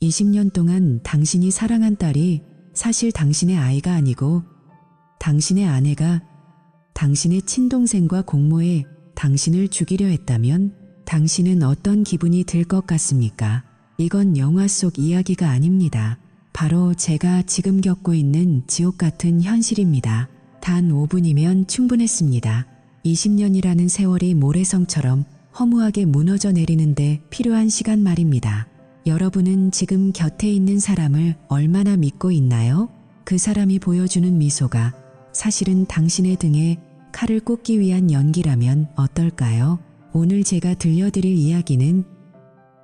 20년 동안 당신이 사랑한 딸이 사실 당신의 아이가 아니고 당신의 아내가 당신의 친동생과 공모해 당신을 죽이려 했다면 당신은 어떤 기분이 들 것 같습니까? 이건 영화 속 이야기가 아닙니다. 바로 제가 지금 겪고 있는 지옥 같은 현실입니다. 단 5분이면 충분했습니다. 20년이라는 세월이 모래성처럼 허무하게 무너져 내리는데 필요한 시간 말입니다. 여러분은 지금 곁에 있는 사람을 얼마나 믿고 있나요? 그 사람이 보여주는 미소가 사실은 당신의 등에 칼을 꽂기 위한 연기라면 어떨까요? 오늘 제가 들려드릴 이야기는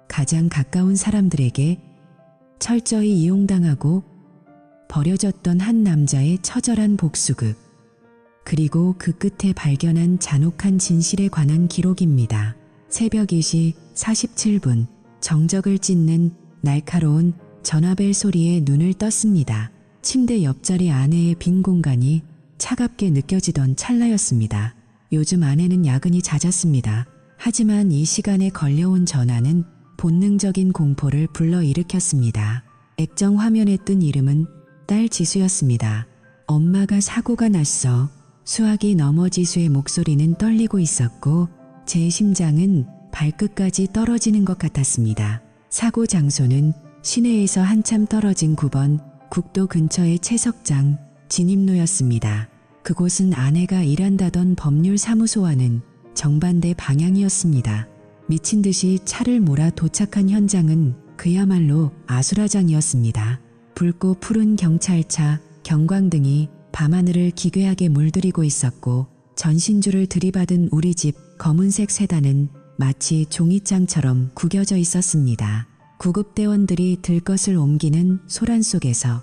가장 가까운 사람들에게 철저히 이용당하고 버려졌던 한 남자의 처절한 복수극, 그리고 그 끝에 발견한 잔혹한 진실에 관한 기록입니다. 새벽 2시 47분, 정적을 찢는 날카로운 전화벨 소리에 눈을 떴습니다. 침대 옆자리 아내의 빈 공간이 차갑게 느껴지던 찰나였습니다. 요즘 아내는 야근이 잦았습니다. 하지만 이 시간에 걸려온 전화는 본능적인 공포를 불러일으켰습니다. 액정 화면에 뜬 이름은 딸 지수였습니다. 엄마가 사고가 났어. 수학이 넘어 지수의 목소리는 떨리고 있었고 제 심장은 발끝까지 떨어지는 것 같았습니다. 사고 장소는 시내에서 한참 떨어진 9번 국도 근처의 채석장 진입로였습니다. 그곳은 아내가 일한다던 법률사무소와는 정반대 방향이었습니다. 미친 듯이 차를 몰아 도착한 현장은 그야말로 아수라장이었습니다. 붉고 푸른 경찰차, 경광등이 밤하늘을 기괴하게 물들이고 있었고 전신주를 들이받은 우리 집 검은색 세단은 마치 종이장처럼 구겨져 있었습니다. 구급대원들이 들것을 옮기는 소란 속에서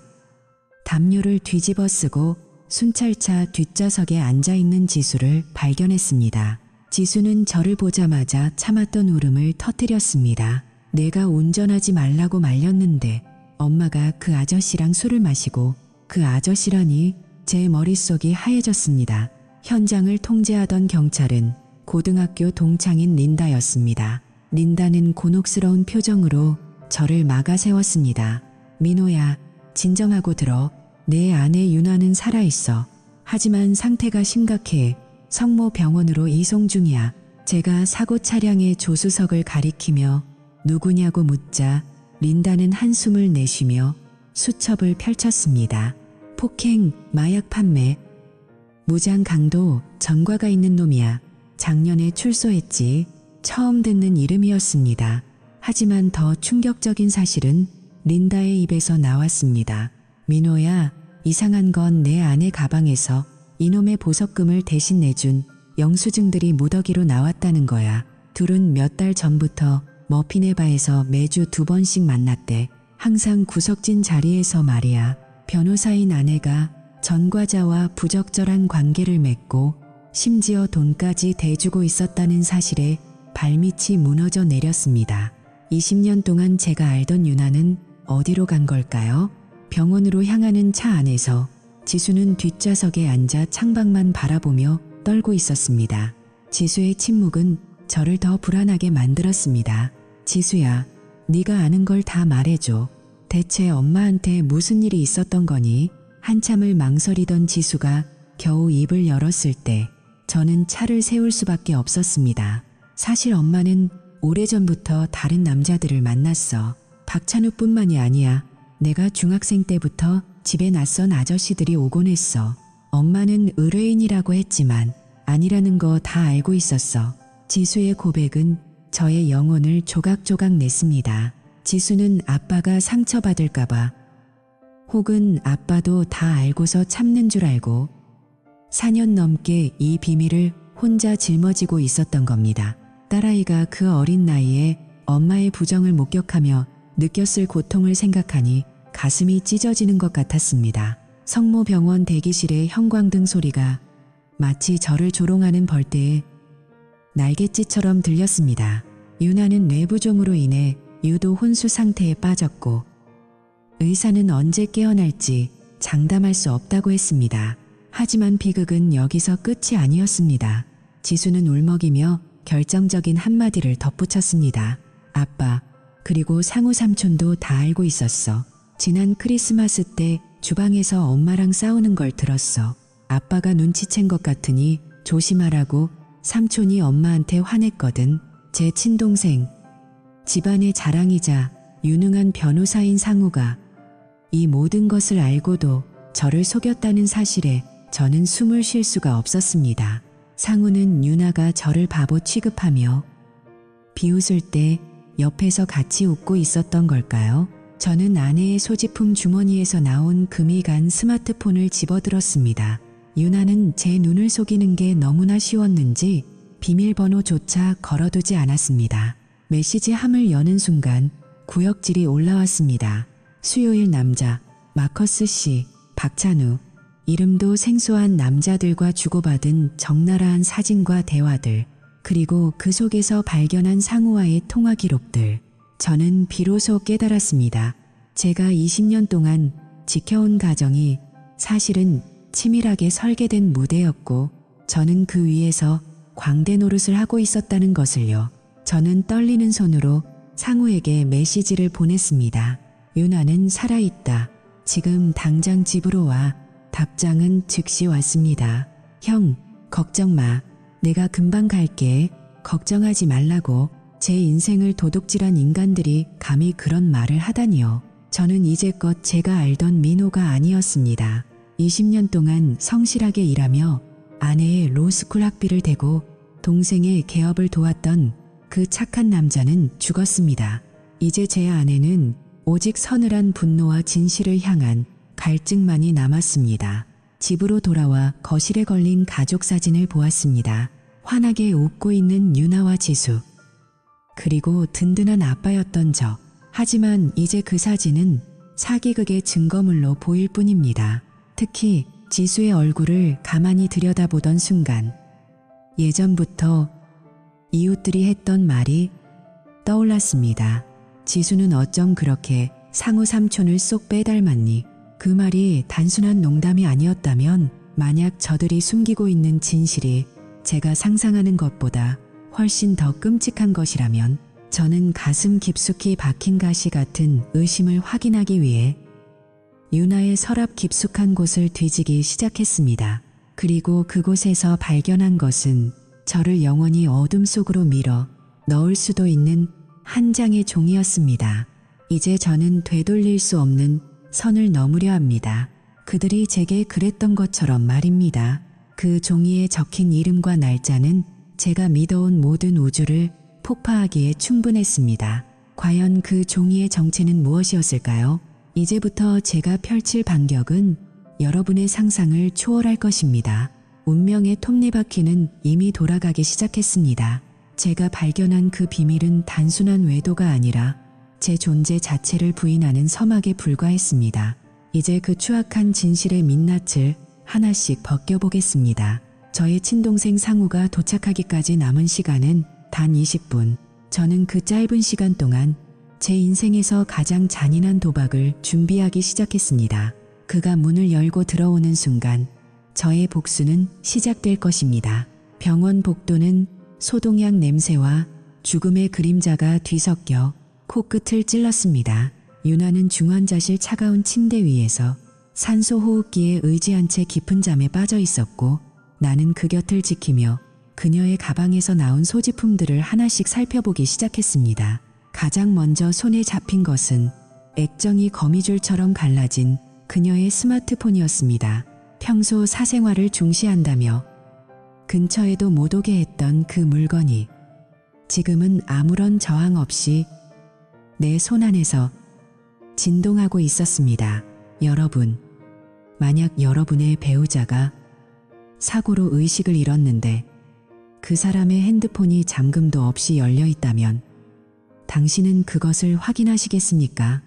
담요를 뒤집어 쓰고 순찰차 뒷좌석에 앉아있는 지수를 발견했습니다. 지수는 저를 보자마자 참았던 울음을 터뜨렸습니다. 내가 운전하지 말라고 말렸는데 엄마가 그 아저씨랑 술을 마시고 그 아저씨라니 제 머릿속이 하얘졌습니다. 현장을 통제하던 경찰은 고등학교 동창인 린다였습니다. 린다는 곤혹스러운 표정으로 저를 막아 세웠습니다. 민호야, 진정하고 들어. 내 아내 윤아는 살아있어. 하지만 상태가 심각해. 성모병원으로 이송 중이야. 제가 사고 차량의 조수석을 가리키며 누구냐고 묻자 린다는 한숨을 내쉬며 수첩을 펼쳤습니다. 폭행, 마약 판매, 무장 강도, 전과가 있는 놈이야. 작년에 출소했지. 처음 듣는 이름이었습니다. 하지만 더 충격적인 사실은 린다의 입에서 나왔습니다. 민호야, 이상한 건 내 아내 가방에서 이놈의 보석금을 대신 내준 영수증들이 무더기로 나왔다는 거야. 둘은 몇 달 전부터 머핀의 바에서 매주 2번씩 만났대. 항상 구석진 자리에서 말이야. 변호사인 아내가 전과자와 부적절한 관계를 맺고 심지어 돈까지 대주고 있었다는 사실에 발밑이 무너져 내렸습니다. 20년 동안 제가 알던 윤아는 어디로 간 걸까요? 병원으로 향하는 차 안에서 지수는 뒷좌석에 앉아 창밖만 바라보며 떨고 있었습니다. 지수의 침묵은 저를 더 불안하게 만들었습니다. 지수야, 네가 아는 걸 다 말해줘. 대체 엄마한테 무슨 일이 있었던 거니? 한참을 망설이던 지수가 겨우 입을 열었을 때 저는 차를 세울 수밖에 없었습니다. 사실 엄마는 오래전부터 다른 남자들을 만났어. 박찬우뿐만이 아니야. 내가 중학생 때부터 집에 낯선 아저씨들이 오곤 했어. 엄마는 의뢰인이라고 했지만 아니라는 거 다 알고 있었어. 지수의 고백은 저의 영혼을 조각조각 냈습니다. 지수는 아빠가 상처받을까봐 혹은 아빠도 다 알고서 참는 줄 알고 4년 넘게 이 비밀을 혼자 짊어지고 있었던 겁니다. 딸아이가 그 어린 나이에 엄마의 부정을 목격하며 느꼈을 고통을 생각하니 가슴이 찢어지는 것 같았습니다. 성모병원 대기실의 형광등 소리가 마치 저를 조롱하는 벌떼의 날갯짓처럼 들렸습니다. 윤아는 뇌부종으로 인해 유도 혼수 상태에 빠졌고 의사는 언제 깨어날지 장담할 수 없다고 했습니다. 하지만 비극은 여기서 끝이 아니었습니다. 지수는 울먹이며 결정적인 한마디를 덧붙였습니다. 아빠, 그리고 상우 삼촌도 다 알고 있었어. 지난 크리스마스 때 주방에서 엄마랑 싸우는 걸 들었어. 아빠가 눈치챈 것 같으니 조심하라고 삼촌이 엄마한테 화냈거든. 제 친동생, 집안의 자랑이자 유능한 변호사인 상우가 이 모든 것을 알고도 저를 속였다는 사실에 저는 숨을 쉴 수가 없었습니다. 상우는 유나가 저를 바보 취급하며 비웃을 때 옆에서 같이 웃고 있었던 걸까요? 저는 아내의 소지품 주머니에서 나온 금이 간 스마트폰을 집어들었습니다. 유나는 제 눈을 속이는 게 너무나 쉬웠는지 비밀번호조차 걸어두지 않았습니다. 메시지 함을 여는 순간 구역질이 올라왔습니다. 수요일 남자, 마커스 씨, 박찬우, 이름도 생소한 남자들과 주고받은 적나라한 사진과 대화들, 그리고 그 속에서 발견한 상우와의 통화 기록들. 저는 비로소 깨달았습니다. 제가 20년 동안 지켜온 가정이 사실은 치밀하게 설계된 무대였고 저는 그 위에서 광대 노릇을 하고 있었다는 것을요. 저는 떨리는 손으로 상우에게 메시지를 보냈습니다. 유나는 살아있다. 지금 당장 집으로 와. 답장은 즉시 왔습니다. 형, 걱정 마. 내가 금방 갈게. 걱정하지 말라고. 제 인생을 도둑질한 인간들이 감히 그런 말을 하다니요. 저는 이제껏 제가 알던 민호가 아니었습니다. 20년 동안 성실하게 일하며 아내의 로스쿨 학비를 대고 동생의 개업을 도왔던 그 착한 남자는 죽었습니다. 이제 제 아내는 오직 서늘한 분노와 진실을 향한 갈증만이 남았습니다. 집으로 돌아와 거실에 걸린 가족 사진을 보았습니다. 환하게 웃고 있는 유나와 지수. 그리고 든든한 아빠였던 저. 하지만 이제 그 사진은 사기극의 증거물로 보일 뿐입니다. 특히 지수의 얼굴을 가만히 들여다보던 순간 예전부터 이웃들이 했던 말이 떠올랐습니다. 지수는 어쩜 그렇게 상우 삼촌을 쏙 빼닮았니? 그 말이 단순한 농담이 아니었다면 만약 저들이 숨기고 있는 진실이 제가 상상하는 것보다 훨씬 더 끔찍한 것이라면 저는 가슴 깊숙이 박힌 가시 같은 의심을 확인하기 위해 유나의 서랍 깊숙한 곳을 뒤지기 시작했습니다. 그리고 그곳에서 발견한 것은 저를 영원히 어둠 속으로 밀어 넣을 수도 있는 한 장의 종이였습니다. 이제 저는 되돌릴 수 없는 선을 넘으려 합니다. 그들이 제게 그랬던 것처럼 말입니다. 그 종이에 적힌 이름과 날짜는 제가 믿어온 모든 우주를 폭파하기에 충분했습니다. 과연 그 종이의 정체는 무엇이었을까요? 이제부터 제가 펼칠 반격은 여러분의 상상을 초월할 것입니다. 운명의 톱니바퀴는 이미 돌아가기 시작했습니다. 제가 발견한 그 비밀은 단순한 외도가 아니라 제 존재 자체를 부인하는 서막에 불과했습니다. 이제 그 추악한 진실의 민낯을 하나씩 벗겨보겠습니다. 저의 친동생 상우가 도착하기까지 남은 시간은 단 20분. 저는 그 짧은 시간 동안 제 인생에서 가장 잔인한 도박을 준비하기 시작했습니다. 그가 문을 열고 들어오는 순간 저의 복수는 시작될 것입니다. 병원 복도는 소독약 냄새와 죽음의 그림자가 뒤섞여 코끝을 찔렀습니다. 유나는 중환자실 차가운 침대 위에서 산소 호흡기에 의지한 채 깊은 잠에 빠져 있었고 나는 그 곁을 지키며 그녀의 가방에서 나온 소지품들을 하나씩 살펴보기 시작했습니다. 가장 먼저 손에 잡힌 것은 액정이 거미줄처럼 갈라진 그녀의 스마트폰이었습니다. 평소 사생활을 중시한다며 근처에도 못 오게 했던 그 물건이 지금은 아무런 저항 없이 내 손 안에서 진동하고 있었습니다. 여러분, 만약 여러분의 배우자가 사고로 의식을 잃었는데 그 사람의 핸드폰이 잠금도 없이 열려 있다면 당신은 그것을 확인하시겠습니까?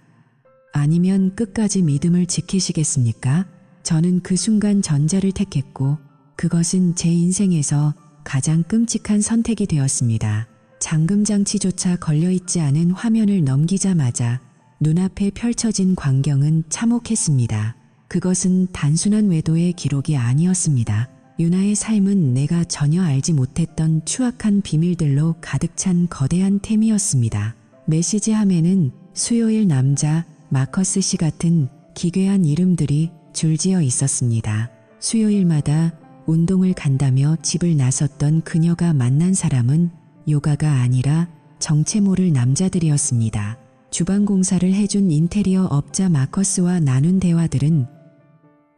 아니면 끝까지 믿음을 지키시겠습니까? 저는 그 순간 전자를 택했고 그것은 제 인생에서 가장 끔찍한 선택이 되었습니다. 잠금장치조차 걸려있지 않은 화면을 넘기자마자 눈앞에 펼쳐진 광경은 참혹했습니다. 그것은 단순한 외도의 기록이 아니었습니다. 유나의 삶은 내가 전혀 알지 못했던 추악한 비밀들로 가득 찬 거대한 템이었습니다. 메시지함에는 수요일 남자 마커스 씨 같은 기괴한 이름들이 줄지어 있었습니다. 수요일마다 운동을 간다며 집을 나섰던 그녀가 만난 사람은 요가가 아니라 정체 모를 남자들이었습니다. 주방 공사를 해준 인테리어 업자 마커스와 나눈 대화들은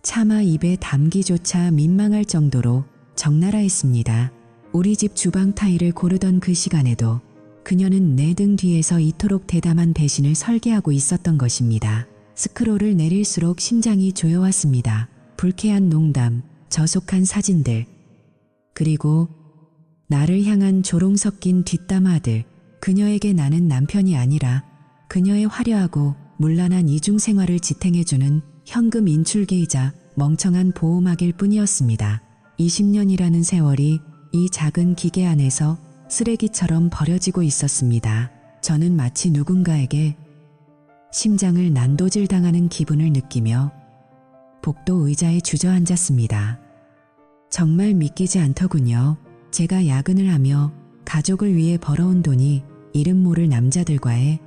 차마 입에 담기조차 민망할 정도로 적나라했습니다. 우리 집 주방 타일을 고르던 그 시간에도 그녀는 내 등 뒤에서 이토록 대담한 배신을 설계하고 있었던 것입니다. 스크롤을 내릴수록 심장이 조여왔습니다. 불쾌한 농담, 저속한 사진들, 그리고 나를 향한 조롱 섞인 뒷담화들. 그녀에게 나는 남편이 아니라 그녀의 화려하고 문란한 이중생활을 지탱해주는 현금 인출기이자 멍청한 보호막일 뿐이었습니다. 20년이라는 세월이 이 작은 기계 안에서 쓰레기처럼 버려지고 있었습니다. 저는 마치 누군가에게 심장을 난도질당하는 기분을 느끼며 복도 의자에 주저앉았습니다. 정말 믿기지 않더군요. 제가 야근을 하며 가족을 위해 벌어온 돈이 이름 모를 남자들과의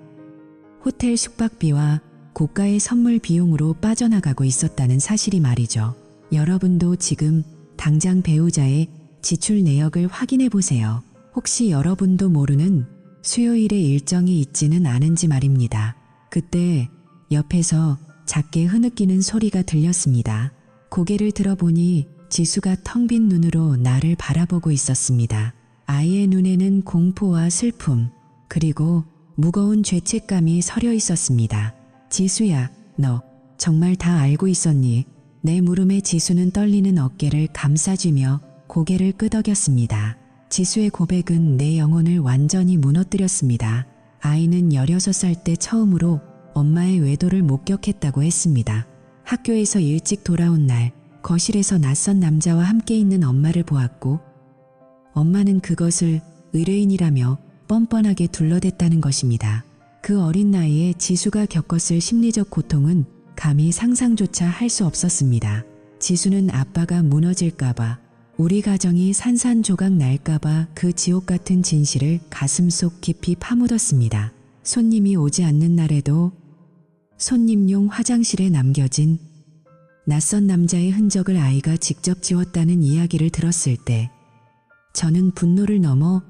호텔 숙박비와 고가의 선물 비용으로 빠져나가고 있었다는 사실이 말이죠. 여러분도 지금 당장 배우자의 지출 내역을 확인해 보세요. 혹시 여러분도 모르는 수요일의 일정이 있지는 않은지 말입니다. 그때 옆에서 작게 흐느끼는 소리가 들렸습니다. 고개를 들어보니 지수가 텅 빈 눈으로 나를 바라보고 있었습니다. 아이의 눈에는 공포와 슬픔, 그리고 무거운 죄책감이 서려 있었습니다. 지수야, 너 정말 다 알고 있었니? 내 물음에 지수는 떨리는 어깨를 감싸쥐며 고개를 끄덕였습니다. 지수의 고백은 내 영혼을 완전히 무너뜨렸습니다. 아이는 16살 때 처음으로 엄마의 외도를 목격했다고 했습니다. 학교에서 일찍 돌아온 날, 거실에서 낯선 남자와 함께 있는 엄마를 보았고, 엄마는 그것을 의뢰인이라며 뻔뻔하게 둘러댔다는 것입니다. 그 어린 나이에 지수가 겪었을 심리적 고통은 감히 상상조차 할 수 없었습니다. 지수는 아빠가 무너질까봐, 우리 가정이 산산조각 날까봐 그 지옥 같은 진실을 가슴속 깊이 파묻었습니다. 손님이 오지 않는 날에도 손님용 화장실에 남겨진 낯선 남자의 흔적을 아이가 직접 지웠다는 이야기를 들었을 때 저는 분노를 넘어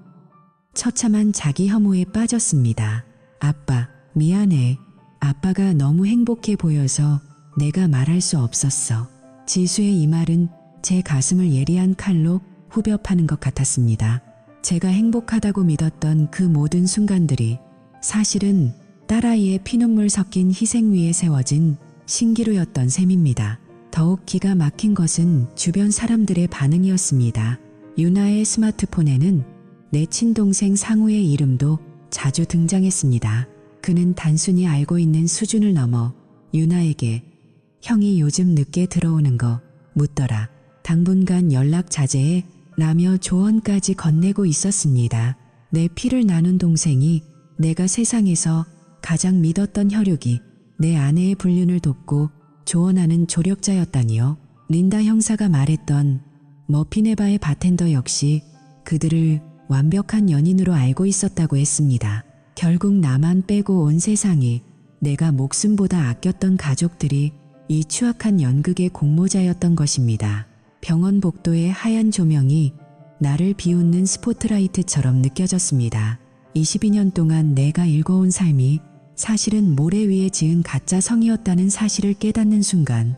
처참한 자기 혐오에 빠졌습니다. 아빠, 미안해. 아빠가 너무 행복해 보여서 내가 말할 수 없었어. 지수의 이 말은 제 가슴을 예리한 칼로 후벼 파는 것 같았습니다. 제가 행복하다고 믿었던 그 모든 순간들이 사실은 딸아이의 피눈물 섞인 희생 위에 세워진 신기루였던 셈입니다. 더욱 기가 막힌 것은 주변 사람들의 반응이었습니다. 유나의 스마트폰에는 내 친동생 상우의 이름도 자주 등장했습니다. 그는 단순히 알고 있는 수준을 넘어 유나에게 형이 요즘 늦게 들어오는 거 묻더라. 당분간 연락 자제해 라며 조언까지 건네고 있었습니다. 내 피를 나눈 동생이 내가 세상에서 가장 믿었던 혈육이 내 아내의 불륜을 돕고 조언하는 조력자였다니요. 린다 형사가 말했던 머피네바의 바텐더 역시 그들을 완벽한 연인으로 알고 있었다고 했습니다. 결국 나만 빼고 온 세상이 내가 목숨보다 아꼈던 가족들이 이 추악한 연극의 공모자였던 것입니다. 병원 복도의 하얀 조명이 나를 비웃는 스포트라이트처럼 느껴졌습니다. 22년 동안 내가 일궈온 삶이 사실은 모래 위에 지은 가짜 성이었다는 사실을 깨닫는 순간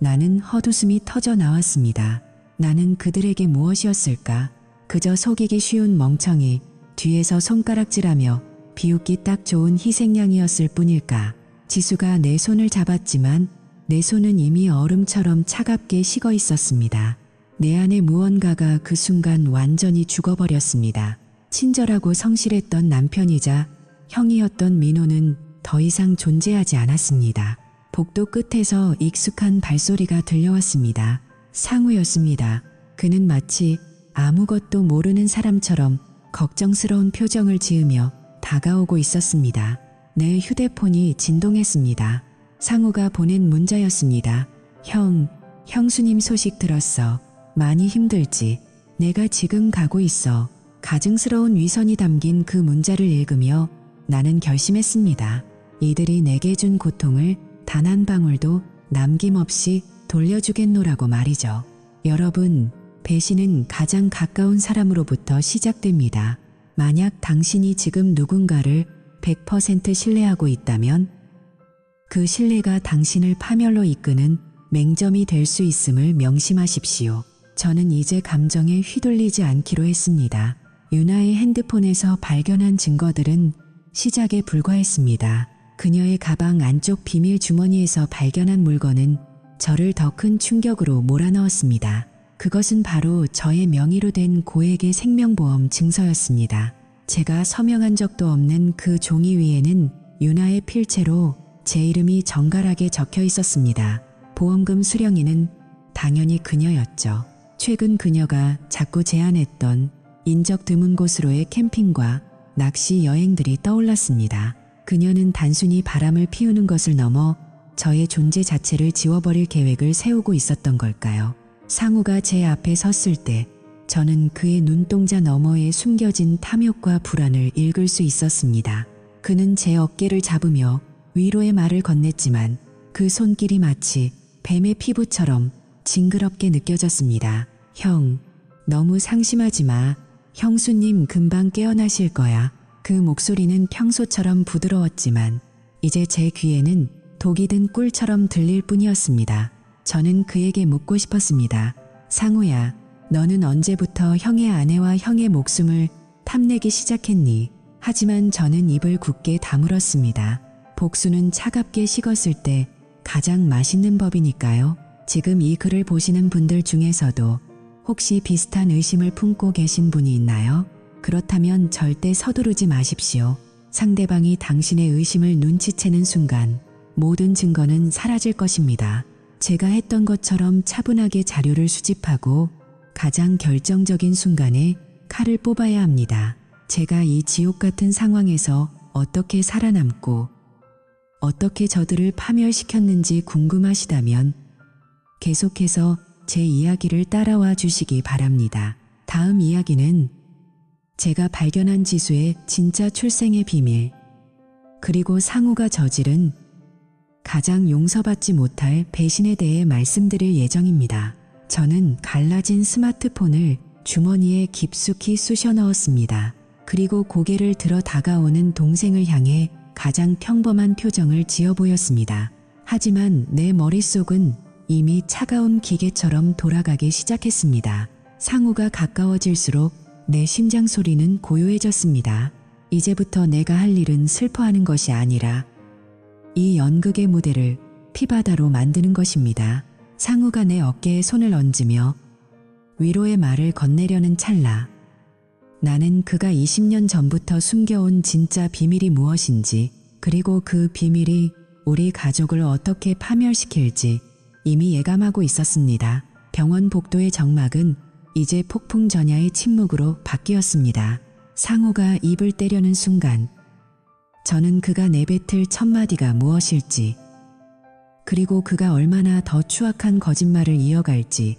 나는 헛웃음이 터져 나왔습니다. 나는 그들에게 무엇이었을까? 그저 속이기 쉬운 멍청이, 뒤에서 손가락질하며 비웃기 딱 좋은 희생양이었을 뿐일까? 지수가 내 손을 잡았지만 내 손은 이미 얼음처럼 차갑게 식어 있었습니다. 내 안에 무언가가 그 순간 완전히 죽어버렸습니다. 친절하고 성실했던 남편이자 형이었던 민호는 더 이상 존재하지 않았습니다. 복도 끝에서 익숙한 발소리가 들려왔습니다. 상우였습니다. 그는 마치 아무것도 모르는 사람처럼 걱정스러운 표정을 지으며 다가오고 있었습니다. 내 휴대폰이 진동했습니다. 상우가 보낸 문자였습니다. 형수님 소식 들었어. 많이 힘들지? 내가 지금 가고 있어. 가증스러운 위선이 담긴 그 문자를 읽으며 나는 결심했습니다. 이들이 내게 준 고통을 단 한 방울도 남김없이 돌려주겠노라고 말이죠. 여러분, 배신은 가장 가까운 사람으로부터 시작됩니다. 만약 당신이 지금 누군가를 100% 신뢰하고 있다면 그 신뢰가 당신을 파멸로 이끄는 맹점이 될 수 있음을 명심하십시오. 저는 이제 감정에 휘둘리지 않기로 했습니다. 유나의 핸드폰에서 발견한 증거들은 시작에 불과했습니다. 그녀의 가방 안쪽 비밀 주머니에서 발견한 물건은 저를 더 큰 충격으로 몰아넣었습니다. 그것은 바로 저의 명의로 된 고액의 생명보험 증서였습니다. 제가 서명한 적도 없는 그 종이 위에는 유나의 필체로 제 이름이 정갈하게 적혀 있었습니다. 보험금 수령인은 당연히 그녀였죠. 최근 그녀가 자꾸 제안했던 인적 드문 곳으로의 캠핑과 낚시 여행들이 떠올랐습니다. 그녀는 단순히 바람을 피우는 것을 넘어 저의 존재 자체를 지워버릴 계획을 세우고 있었던 걸까요? 상우가 제 앞에 섰을 때 저는 그의 눈동자 너머에 숨겨진 탐욕과 불안을 읽을 수 있었습니다. 그는 제 어깨를 잡으며 위로의 말을 건넸지만 그 손길이 마치 뱀의 피부처럼 징그럽게 느껴졌습니다. 형, 너무 상심하지 마. 형수님 금방 깨어나실 거야. 그 목소리는 평소처럼 부드러웠지만 이제 제 귀에는 독이 든 꿀처럼 들릴 뿐이었습니다. 저는 그에게 묻고 싶었습니다. 상우야, 너는 언제부터 형의 아내와 형의 목숨을 탐내기 시작했니? 하지만 저는 입을 굳게 다물었습니다. 복수는 차갑게 식었을 때 가장 맛있는 법이니까요. 지금 이 글을 보시는 분들 중에서도 혹시 비슷한 의심을 품고 계신 분이 있나요? 그렇다면 절대 서두르지 마십시오. 상대방이 당신의 의심을 눈치채는 순간 모든 증거는 사라질 것입니다. 제가 했던 것처럼 차분하게 자료를 수집하고 가장 결정적인 순간에 칼을 뽑아야 합니다. 제가 이 지옥 같은 상황에서 어떻게 살아남고 어떻게 저들을 파멸시켰는지 궁금하시다면 계속해서 제 이야기를 따라와 주시기 바랍니다. 다음 이야기는 제가 발견한 지수의 진짜 출생의 비밀, 그리고 상우가 저지른 가장 용서받지 못할 배신에 대해 말씀드릴 예정입니다. 저는 갈라진 스마트폰을 주머니에 깊숙이 쑤셔 넣었습니다. 그리고 고개를 들어 다가오는 동생을 향해 가장 평범한 표정을 지어 보였습니다. 하지만 내 머릿속은 이미 차가운 기계처럼 돌아가기 시작했습니다. 상우가 가까워질수록 내 심장 소리는 고요해졌습니다. 이제부터 내가 할 일은 슬퍼하는 것이 아니라 이 연극의 무대를 피바다로 만드는 것입니다. 상우가 내 어깨에 손을 얹으며 위로의 말을 건네려는 찰나 나는 그가 20년 전부터 숨겨온 진짜 비밀이 무엇인지, 그리고 그 비밀이 우리 가족을 어떻게 파멸시킬지 이미 예감하고 있었습니다. 병원 복도의 정막은 이제 폭풍 전야의 침묵으로 바뀌었습니다. 상우가 입을 떼려는 순간 저는 그가 내뱉을 첫 마디가 무엇일지, 그리고 그가 얼마나 더 추악한 거짓말을 이어갈지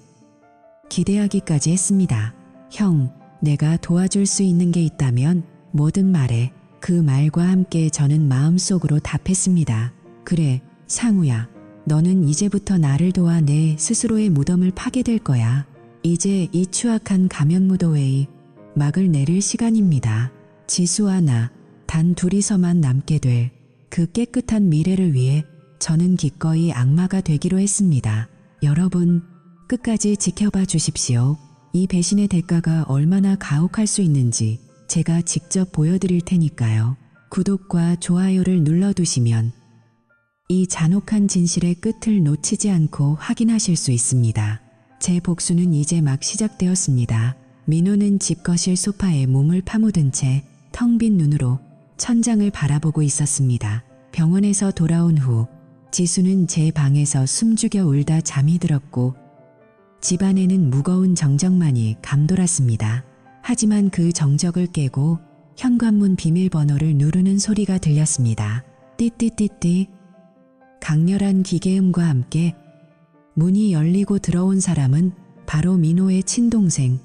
기대하기까지 했습니다. 형, 내가 도와줄 수 있는 게 있다면 뭐든 말해. 그 말과 함께 저는 마음속으로 답했습니다. 그래, 상우야. 너는 이제부터 나를 도와 내 스스로의 무덤을 파게 될 거야. 이제 이 추악한 가면무도회의 막을 내릴 시간입니다. 지수와 나, 단 둘이서만 남게 될 그 깨끗한 미래를 위해 저는 기꺼이 악마가 되기로 했습니다. 여러분, 끝까지 지켜봐 주십시오. 이 배신의 대가가 얼마나 가혹할 수 있는지 제가 직접 보여드릴 테니까요. 구독과 좋아요를 눌러두시면 이 잔혹한 진실의 끝을 놓치지 않고 확인하실 수 있습니다. 제 복수는 이제 막 시작되었습니다. 민호는 집 거실 소파에 몸을 파묻은 채 텅 빈 눈으로 천장을 바라보고 있었습니다. 병원에서 돌아온 후 지수는 제 방에서 숨죽여 울다 잠이 들었고 집안에는 무거운 정적만이 감돌았습니다. 하지만 그 정적을 깨고 현관문 비밀번호를 누르는 소리가 들렸습니다. 띠띠띠띠. 강렬한 기계음과 함께 문이 열리고 들어온 사람은 바로 민호의 친동생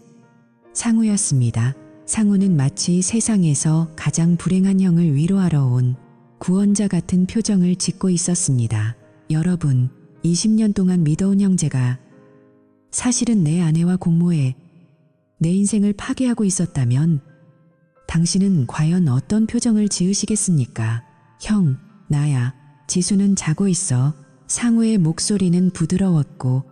상우였습니다. 상우는 마치 세상에서 가장 불행한 형을 위로하러 온 구원자 같은 표정을 짓고 있었습니다. 여러분, 20년 동안 믿어온 형제가 사실은 내 아내와 공모해 내 인생을 파괴하고 있었다면 당신은 과연 어떤 표정을 지으시겠습니까? 형, 나야. 지수는 자고 있어. 상우의 목소리는 부드러웠고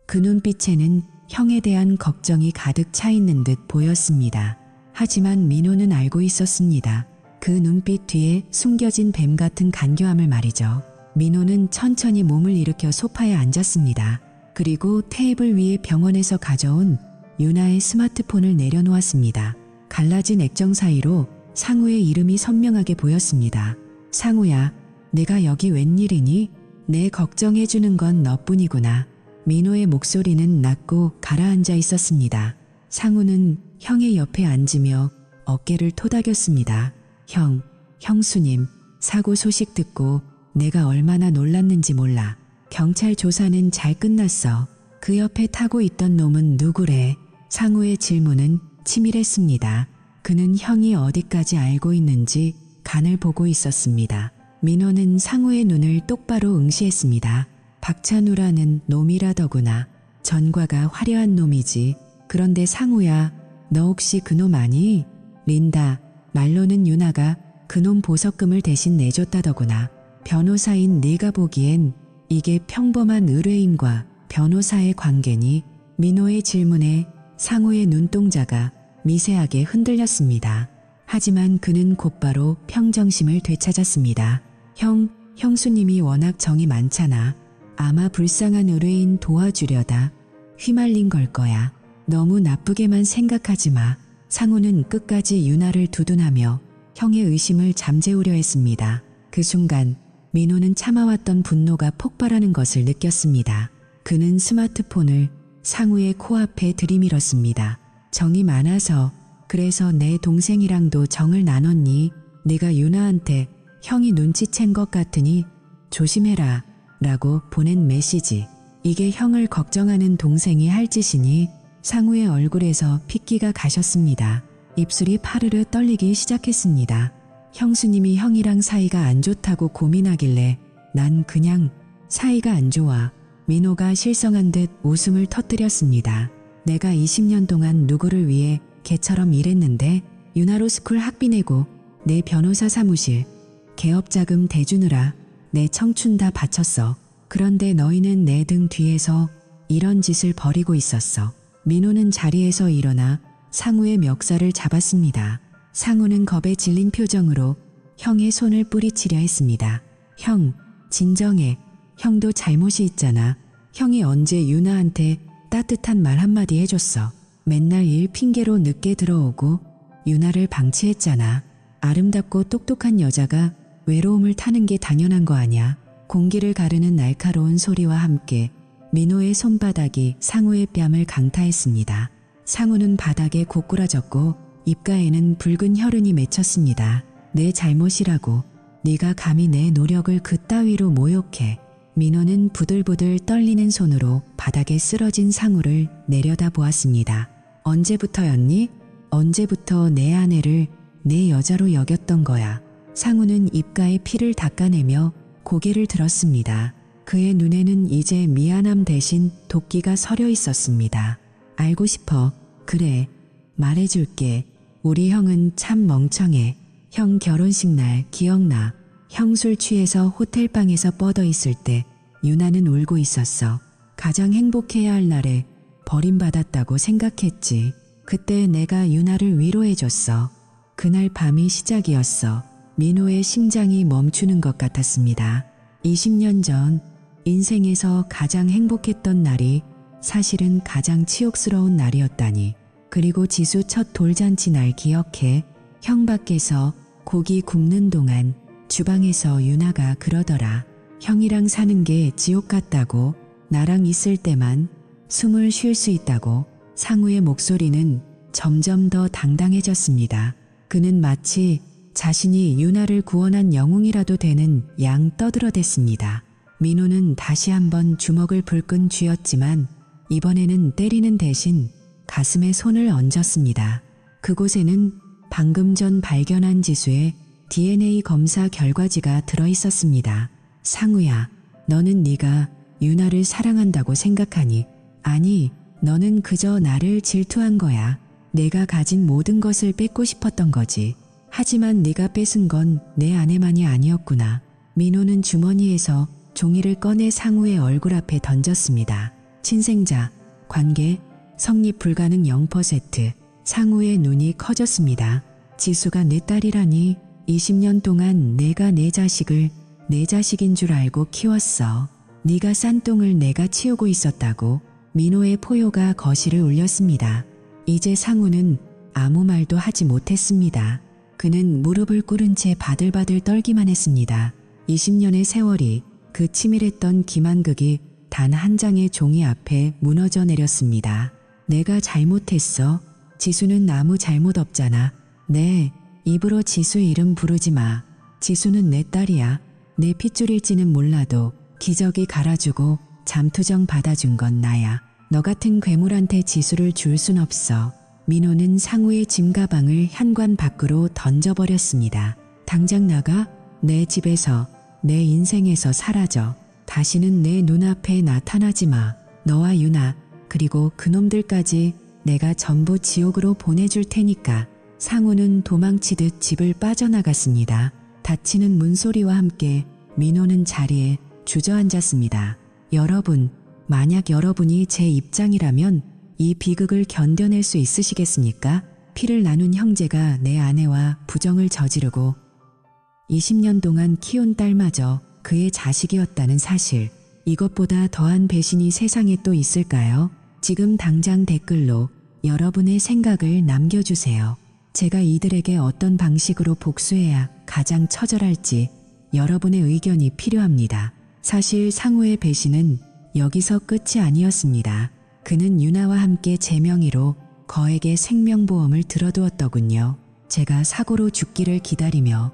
그 눈빛에는 형에 대한 걱정이 가득 차 있는 듯 보였습니다. 하지만 민호는 알고 있었습니다. 그 눈빛 뒤에 숨겨진 뱀 같은 간교함을 말이죠. 민호는 천천히 몸을 일으켜 소파에 앉았습니다. 그리고 테이블 위에 병원에서 가져온 유나의 스마트폰을 내려놓았습니다. 갈라진 액정 사이로 상우의 이름이 선명하게 보였습니다. 상우야, 내가 여기 웬일이니? 내 걱정해주는 건 너뿐이구나. 민호의 목소리는 낮고 가라앉아 있었습니다. 상우는 형의 옆에 앉으며 어깨를 토닥였습니다. 형, 형수님, 사고 소식 듣고 내가 얼마나 놀랐는지 몰라. 경찰 조사는 잘 끝났어. 그 옆에 타고 있던 놈은 누구래? 상우의 질문은 치밀했습니다. 그는 형이 어디까지 알고 있는지 간을 보고 있었습니다. 민호는 상우의 눈을 똑바로 응시했습니다. 박찬우라는 놈이라더구나. 전과가 화려한 놈이지. 그런데 상우야, 너 혹시 그놈 아니? 린다, 말로는 유나가 그놈 보석금을 대신 내줬다더구나. 변호사인 네가 보기엔 이게 평범한 의뢰인과 변호사의 관계니? 민호의 질문에 상우의 눈동자가 미세하게 흔들렸습니다. 하지만 그는 곧바로 평정심을 되찾았습니다. 형, 형수님이 워낙 정이 많잖아. 아마 불쌍한 의뢰인 도와주려다 휘말린 걸 거야. 너무 나쁘게만 생각하지 마. 상우는 끝까지 유나를 두둔하며 형의 의심을 잠재우려 했습니다. 그 순간 민호는 참아왔던 분노가 폭발하는 것을 느꼈습니다. 그는 스마트폰을 상우의 코앞에 들이밀었습니다. 정이 많아서 그래서 내 동생이랑도 정을 나눴니? 내가 유나한테 형이 눈치챈 것 같으니 조심해라 라고 보낸 메시지. 이게 형을 걱정하는 동생이 할 짓이니? 상우의 얼굴에서 핏기가 가셨습니다. 입술이 파르르 떨리기 시작했습니다. 형수님이 형이랑 사이가 안 좋다고 고민하길래 난 그냥 사이가 안 좋아. 민호가 실성한 듯 웃음을 터뜨렸습니다. 내가 20년 동안 누구를 위해 개처럼 일했는데 유나로스쿨 학비 내고 내 변호사 사무실 개업자금 대주느라 내 청춘 다 바쳤어. 그런데 너희는 내 등 뒤에서 이런 짓을 벌이고 있었어. 민호는 자리에서 일어나 상우의 멱살을 잡았습니다. 상우는 겁에 질린 표정으로 형의 손을 뿌리치려 했습니다. 형, 진정해. 형도 잘못이 있잖아. 형이 언제 유나한테 따뜻한 말 한마디 해줬어. 맨날 일 핑계로 늦게 들어오고 유나를 방치했잖아. 아름답고 똑똑한 여자가 외로움을 타는 게 당연한 거 아냐. 공기를 가르는 날카로운 소리와 함께 민호의 손바닥이 상우의 뺨을 강타했습니다. 상우는 바닥에 고꾸라졌고 입가에는 붉은 혈흔이 맺혔습니다. 내 잘못이라고. 네가 감히 내 노력을 그따위로 모욕해. 민호는 부들부들 떨리는 손으로 바닥에 쓰러진 상우를 내려다보았습니다. 언제부터였니? 언제부터 내 아내를 내 여자로 여겼던 거야. 상우는 입가에 피를 닦아내며 고개를 들었습니다. 그의 눈에는 이제 미안함 대신 도끼가 서려 있었습니다. 알고 싶어. 그래, 말해줄게. 우리 형은 참 멍청해. 형 결혼식 날 기억나. 형 술 취해서 호텔방에서 뻗어 있을 때 유나는 울고 있었어. 가장 행복해야 할 날에 버림받았다고 생각했지. 그때 내가 유나를 위로해줬어. 그날 밤이 시작이었어. 민호의 심장이 멈추는 것 같았습니다. 20년 전 인생에서 가장 행복했던 날이 사실은 가장 치욕스러운 날이었다니. 그리고 지수 첫 돌잔치 날 기억해? 형 밖에서 고기 굽는 동안 주방에서 유나가 그러더라. 형이랑 사는 게 지옥 같다고. 나랑 있을 때만 숨을 쉴 수 있다고. 상우의 목소리는 점점 더 당당해졌습니다. 그는 마치 자신이 유나를 구원한 영웅이라도 되는 양 떠들어댔습니다. 민호는 다시 한번 주먹을 불끈 쥐었지만 이번에는 때리는 대신 가슴에 손을 얹었습니다. 그곳에는 방금 전 발견한 지수의 DNA 검사 결과지가 들어있었습니다. 상우야, 너는 네가 유나를 사랑한다고 생각하니? 아니, 너는 그저 나를 질투한 거야. 내가 가진 모든 것을 뺏고 싶었던 거지. 하지만 네가 뺏은 건 내 아내만이 아니었구나. 민호는 주머니에서 종이를 꺼내 상우의 얼굴 앞에 던졌습니다. 친생자, 관계, 성립 불가능 0%. 상우의 눈이 커졌습니다. 지수가 내 딸이라니. 20년 동안 내가 내 자식을 내 자식인 줄 알고 키웠어. 네가 싼 똥을 내가 치우고 있었다고. 민호의 포효가 거실을 울렸습니다. 이제 상우는 아무 말도 하지 못했습니다. 그는 무릎을 꿇은 채 바들바들 떨기만 했습니다. 20년의 세월이, 그 치밀했던 기만극이 단 한 장의 종이 앞에 무너져 내렸습니다. 내가 잘못했어. 지수는 아무 잘못 없잖아. 네, 입으로 지수 이름 부르지 마. 지수는 내 딸이야. 내 핏줄일지는 몰라도 기저귀 갈아주고 잠투정 받아준 건 나야. 너 같은 괴물한테 지수를 줄 순 없어. 민호는 상우의 짐가방을 현관 밖으로 던져버렸습니다. 당장 나가. 내 집에서, 내 인생에서 사라져. 다시는 내 눈앞에 나타나지 마. 너와 유나, 그리고 그놈들까지 내가 전부 지옥으로 보내줄 테니까. 상우는 도망치듯 집을 빠져나갔습니다. 닫히는 문소리와 함께 민호는 자리에 주저앉았습니다. 여러분, 만약 여러분이 제 입장이라면 이 비극을 견뎌낼 수 있으시겠습니까? 피를 나눈 형제가 내 아내와 부정을 저지르고 20년 동안 키운 딸마저 그의 자식이었다는 사실, 이것보다 더한 배신이 세상에 또 있을까요? 지금 당장 댓글로 여러분의 생각을 남겨주세요. 제가 이들에게 어떤 방식으로 복수해야 가장 처절할지 여러분의 의견이 필요합니다. 사실 상우의 배신은 여기서 끝이 아니었습니다. 그는 유나와 함께 제 명의로 거액의 생명보험을 들어두었더군요. 제가 사고로 죽기를 기다리며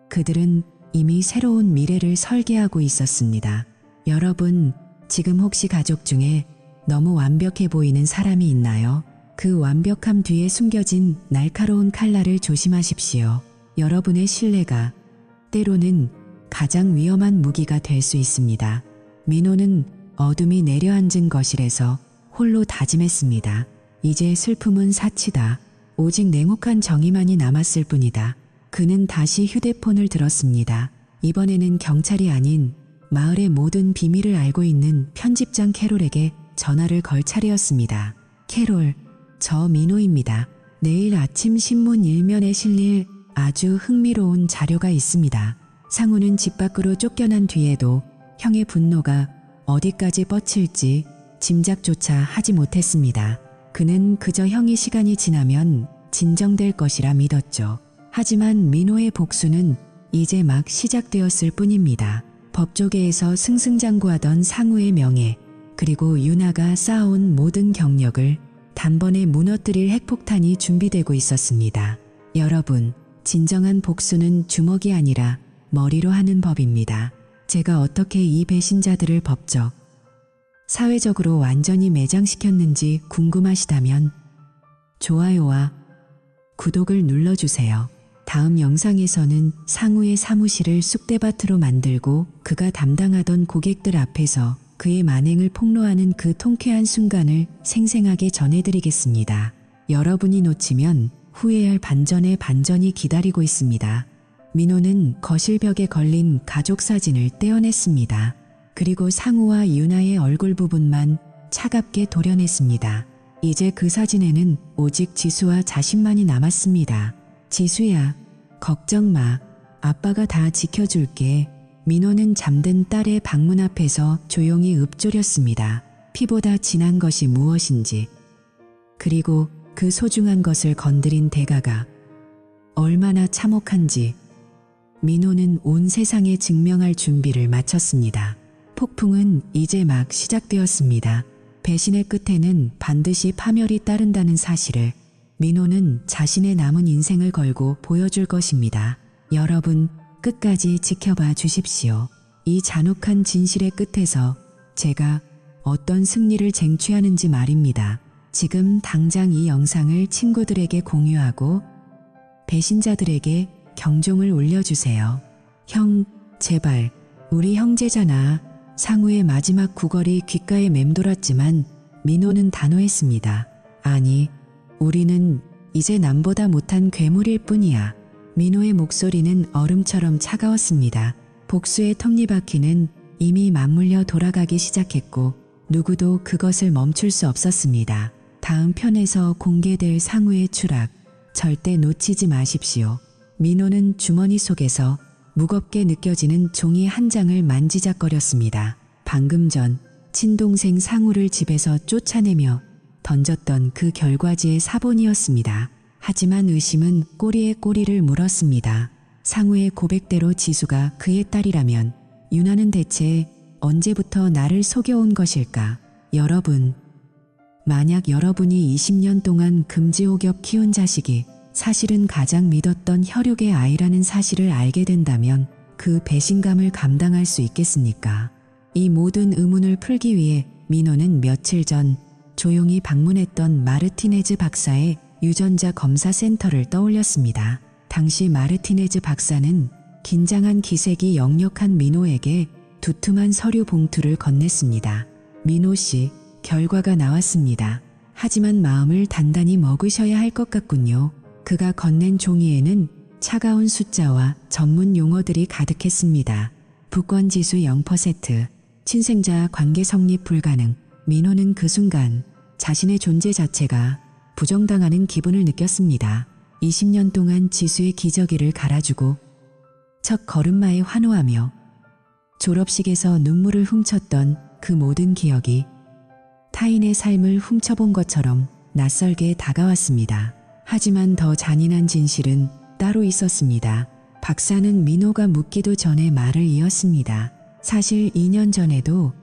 그들은 이미 새로운 미래를 설계하고 있었습니다. 여러분, 지금 혹시 가족 중에 너무 완벽해 보이는 사람이 있나요? 그 완벽함 뒤에 숨겨진 날카로운 칼날을 조심하십시오. 여러분의 신뢰가 때로는 가장 위험한 무기가 될 수 있습니다. 민호는 어둠이 내려앉은 거실에서 홀로 다짐했습니다. 이제 슬픔은 사치다. 오직 냉혹한 정의만이 남았을 뿐이다. 그는 다시 휴대폰을 들었습니다. 이번에는 경찰이 아닌 마을의 모든 비밀을 알고 있는 편집장 캐롤에게 전화를 걸 차례였습니다. 캐롤, 저 민호입니다. 내일 아침 신문 일면에 실릴 아주 흥미로운 자료가 있습니다. 상우는 집 밖으로 쫓겨난 뒤에도 형의 분노가 어디까지 뻗칠지 짐작조차 하지 못했습니다. 그는 그저 형이 시간이 지나면 진정될 것이라 믿었죠. 하지만 민호의 복수는 이제 막 시작되었을 뿐입니다. 법조계에서 승승장구하던 상우의 명예, 그리고 유나가 쌓아온 모든 경력을 단번에 무너뜨릴 핵폭탄이 준비되고 있었습니다. 여러분, 진정한 복수는 주먹이 아니라 머리로 하는 법입니다. 제가 어떻게 이 배신자들을 법적, 사회적으로 완전히 매장시켰는지 궁금하시다면 좋아요와 구독을 눌러주세요. 다음 영상에서는 상우의 사무실을 쑥대밭으로 만들고 그가 담당하던 고객들 앞에서 그의 만행을 폭로하는 그 통쾌한 순간을 생생하게 전해드리겠습니다. 여러분이 놓치면 후회할 반전의 반전이 기다리고 있습니다. 민호는 거실벽에 걸린 가족 사진을 떼어냈습니다. 그리고 상우와 유나의 얼굴 부분만 차갑게 도려냈습니다. 이제 그 사진에는 오직 지수와 자신만이 남았습니다. 지수야, 걱정 마. 아빠가 다 지켜줄게. 민호는 잠든 딸의 방문 앞에서 조용히 읊조렸습니다. 피보다 진한 것이 무엇인지, 그리고 그 소중한 것을 건드린 대가가 얼마나 참혹한지 민호는 온 세상에 증명할 준비를 마쳤습니다. 폭풍은 이제 막 시작되었습니다. 배신의 끝에는 반드시 파멸이 따른다는 사실을 민호는 자신의 남은 인생을 걸고 보여줄 것입니다. 여러분, 끝까지 지켜봐 주십시오. 이 잔혹한 진실의 끝에서 제가 어떤 승리를 쟁취하는지 말입니다. 지금 당장 이 영상을 친구들에게 공유하고 배신자들에게 경종을 울려주세요. 형, 제발. 우리 형제잖아. 상우의 마지막 구걸이 귓가에 맴돌았지만 민호는 단호했습니다. 아니, 우리는 이제 남보다 못한 괴물일 뿐이야. 민호의 목소리는 얼음처럼 차가웠습니다. 복수의 톱니바퀴는 이미 맞물려 돌아가기 시작했고 누구도 그것을 멈출 수 없었습니다. 다음 편에서 공개될 상우의 추락, 절대 놓치지 마십시오. 민호는 주머니 속에서 무겁게 느껴지는 종이 한 장을 만지작거렸습니다. 방금 전 친동생 상우를 집에서 쫓아내며 던졌던 그 결과지의 사본이었습니다. 하지만 의심은 꼬리에 꼬리를 물었습니다. 상우의 고백대로 지수가 그의 딸이라면 유나는 대체 언제부터 나를 속여온 것일까? 여러분, 만약 여러분이 20년 동안 금지옥엽 키운 자식이 사실은 가장 믿었던 혈육의 아이라는 사실을 알게 된다면 그 배신감을 감당할 수 있겠습니까? 이 모든 의문을 풀기 위해 민호는 며칠 전 조용히 방문했던 마르티네즈 박사의 유전자 검사 센터를 떠올렸습니다. 당시 마르티네즈 박사는 긴장한 기색이 역력한 민호에게 두툼한 서류 봉투를 건넸습니다. 민호 씨, 결과가 나왔습니다. 하지만 마음을 단단히 먹으셔야 할 것 같군요. 그가 건넨 종이에는 차가운 숫자와 전문 용어들이 가득했습니다. 부권지수 0%, 친생자 관계 성립 불가능. 민호는 그 순간 자신의 존재 자체가 부정당하는 기분을 느꼈습니다. 20년 동안 지수의 기저귀를 갈아주고 첫 걸음마에 환호하며 졸업식에서 눈물을 훔쳤던 그 모든 기억이 타인의 삶을 훔쳐본 것처럼 낯설게 다가왔습니다. 하지만 더 잔인한 진실은 따로 있었습니다. 박사는 민호가 묻기도 전에 말을 이었습니다. 사실 2년 전에도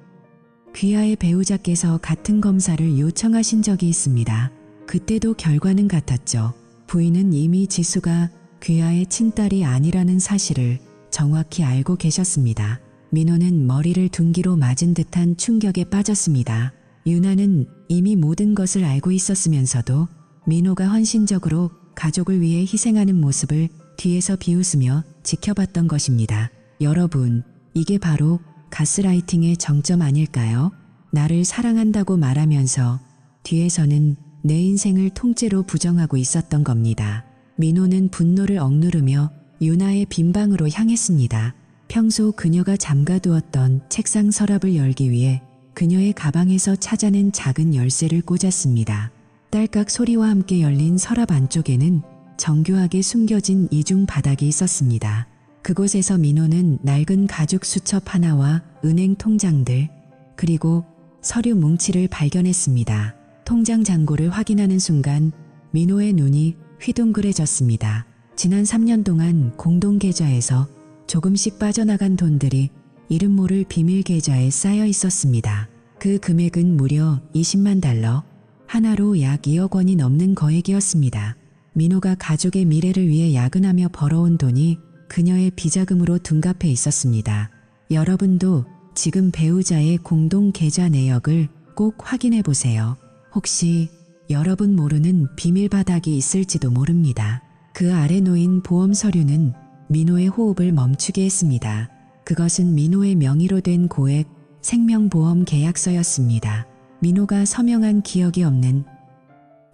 귀하의 배우자께서 같은 검사를 요청하신 적이 있습니다. 그때도 결과는 같았죠. 부인은 이미 지수가 귀하의 친딸이 아니라는 사실을 정확히 알고 계셨습니다. 민호는 머리를 둔기로 맞은 듯한 충격에 빠졌습니다. 유나는 이미 모든 것을 알고 있었으면서도 민호가 헌신적으로 가족을 위해 희생하는 모습을 뒤에서 비웃으며 지켜봤던 것입니다. 여러분, 이게 바로 가스라이팅의 정점 아닐까요? 나를 사랑한다고 말하면서 뒤에서는 내 인생을 통째로 부정하고 있었던 겁니다. 민호는 분노를 억누르며 유나의 빈 방으로 향했습니다. 평소 그녀가 잠가두었던 책상 서랍을 열기 위해 그녀의 가방에서 찾아낸 작은 열쇠를 꽂았습니다. 딸깍 소리와 함께 열린 서랍 안쪽에는 정교하게 숨겨진 이중 바닥이 있었습니다. 그곳에서 민호는 낡은 가죽 수첩 하나와 은행 통장들, 그리고 서류 뭉치를 발견했습니다. 통장 잔고를 확인하는 순간 민호의 눈이 휘둥그레졌습니다. 지난 3년 동안 공동 계좌에서 조금씩 빠져나간 돈들이 이름 모를 비밀 계좌에 쌓여 있었습니다. 그 금액은 무려 20만 달러, 하나로 약 2억 원이 넘는 거액이었습니다. 민호가 가족의 미래를 위해 야근하며 벌어온 돈이 그녀의 비자금으로 둔갑해 있었습니다. 여러분도 지금 배우자의 공동 계좌 내역을 꼭 확인해 보세요. 혹시 여러분 모르는 비밀 바닥이 있을지도 모릅니다. 그 아래 놓인 보험 서류는 민호의 호흡을 멈추게 했습니다. 그것은 민호의 명의로 된 고액 생명보험 계약서였습니다. 민호가 서명한 기억이 없는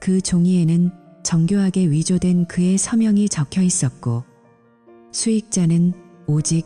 그 종이에는 정교하게 위조된 그의 서명이 적혀 있었고 수익자는 오직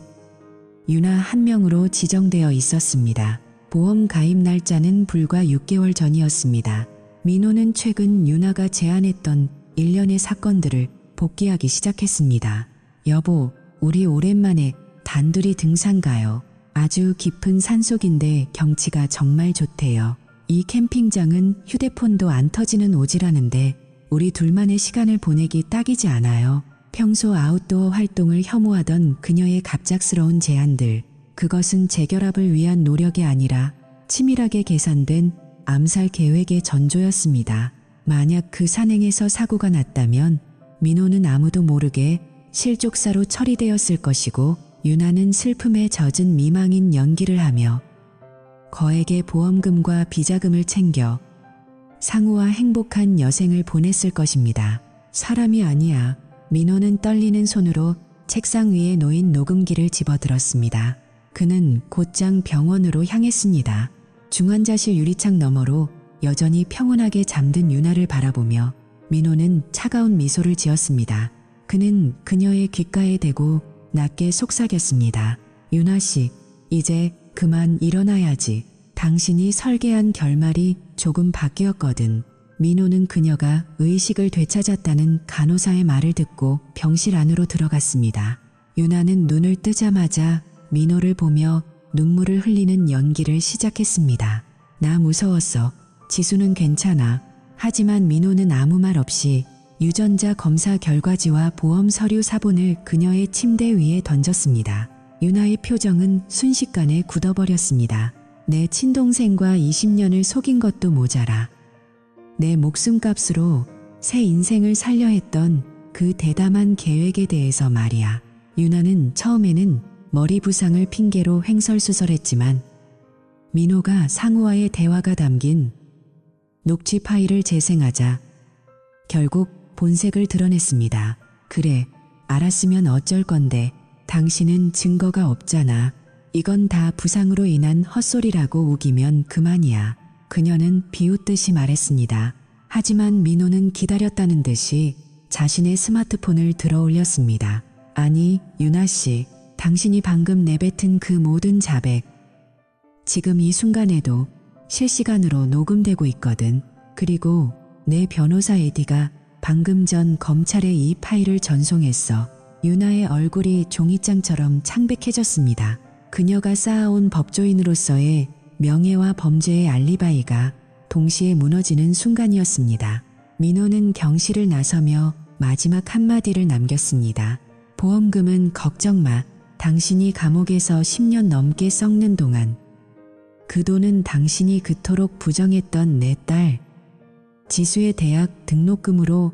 유나 한 명으로 지정되어 있었습니다. 보험 가입 날짜는 불과 6개월 전이었습니다. 민호는 최근 유나가 제안했던 일련의 사건들을 복기하기 시작했습니다. 여보, 우리 오랜만에 단둘이 등산 가요. 아주 깊은 산속인데 경치가 정말 좋대요. 이 캠핑장은 휴대폰도 안 터지는 오지라는데 우리 둘만의 시간을 보내기 딱이지 않아요. 평소 아웃도어 활동을 혐오하던 그녀의 갑작스러운 제안들, 그것은 재결합을 위한 노력이 아니라 치밀하게 계산된 암살 계획의 전조였습니다. 만약 그 산행에서 사고가 났다면 민호는 아무도 모르게 실족사로 처리되었을 것이고 유나는 슬픔에 젖은 미망인 연기를 하며 거액의 보험금과 비자금을 챙겨 상우와 행복한 여생을 보냈을 것입니다. 사람이 아니야. 민호는 떨리는 손으로 책상 위에 놓인 녹음기를 집어들었습니다. 그는 곧장 병원으로 향했습니다. 중환자실 유리창 너머로 여전히 평온하게 잠든 유나를 바라보며 민호는 차가운 미소를 지었습니다. 그는 그녀의 귓가에 대고 낮게 속삭였습니다. 유나 씨, 이제 그만 일어나야지. 당신이 설계한 결말이 조금 바뀌었거든. 민호는 그녀가 의식을 되찾았다는 간호사의 말을 듣고 병실 안으로 들어갔습니다. 유나는 눈을 뜨자마자 민호를 보며 눈물을 흘리는 연기를 시작했습니다. 나 무서웠어. 지수는 괜찮아. 하지만 민호는 아무 말 없이 유전자 검사 결과지와 보험 서류 사본을 그녀의 침대 위에 던졌습니다. 유나의 표정은 순식간에 굳어버렸습니다. 내 친동생과 20년을 속인 것도 모자라. 내 목숨값으로 새 인생을 살려 했던 그 대담한 계획에 대해서 말이야. 유나는 처음에는 머리 부상을 핑계로 횡설수설했지만 민호가 상우와의 대화가 담긴 녹취 파일을 재생하자 결국 본색을 드러냈습니다. 그래, 알았으면 어쩔 건데 당신은 증거가 없잖아. 이건 다 부상으로 인한 헛소리라고 우기면 그만이야. 그녀는 비웃듯이 말했습니다. 하지만 민호는 기다렸다는 듯이 자신의 스마트폰을 들어 올렸습니다. 아니, 유나 씨, 당신이 방금 내뱉은 그 모든 자백, 지금 이 순간에도 실시간으로 녹음되고 있거든. 그리고 내 변호사 에디가 방금 전 검찰에 이 파일을 전송했어. 유나의 얼굴이 종이장처럼 창백해졌습니다. 그녀가 쌓아온 법조인으로서의 명예와 범죄의 알리바이가 동시에 무너지는 순간이었습니다. 민호는 경실을 나서며 마지막 한마디를 남겼습니다. 보험금은 걱정 마. 당신이 감옥에서 10년 넘게 썩는 동안 그 돈은 당신이 그토록 부정했던 내 딸 지수의 대학 등록금으로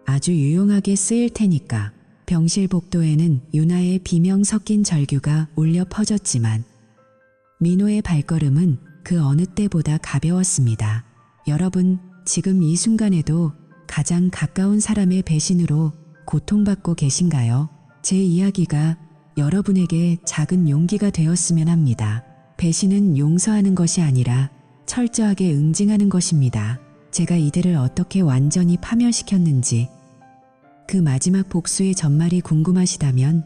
아주 유용하게 쓰일 테니까. 병실 복도에는 유나의 비명 섞인 절규가 울려 퍼졌지만 민호의 발걸음은 그 어느 때보다 가벼웠습니다. 여러분, 지금 이 순간에도 가장 가까운 사람의 배신으로 고통받고 계신가요? 제 이야기가 여러분에게 작은 용기가 되었으면 합니다. 배신은 용서하는 것이 아니라 철저하게 응징하는 것입니다. 제가 이들을 어떻게 완전히 파멸시켰는지 그 마지막 복수의 전말이 궁금하시다면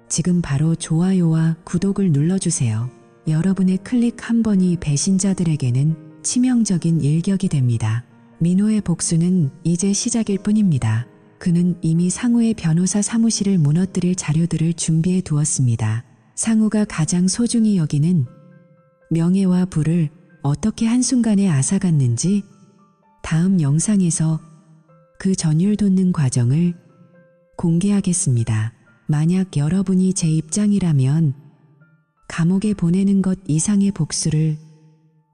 지금 바로 좋아요와 구독을 눌러주세요. 여러분의 클릭 한 번이 배신자들에게는 치명적인 일격이 됩니다. 민호의 복수는 이제 시작일 뿐입니다. 그는 이미 상우의 변호사 사무실을 무너뜨릴 자료들을 준비해 두었습니다. 상우가 가장 소중히 여기는 명예와 부를 어떻게 한순간에 앗아갔는지 다음 영상에서 그 전율 돋는 과정을 공개하겠습니다. 만약 여러분이 제 입장이라면 감옥에 보내는 것 이상의 복수를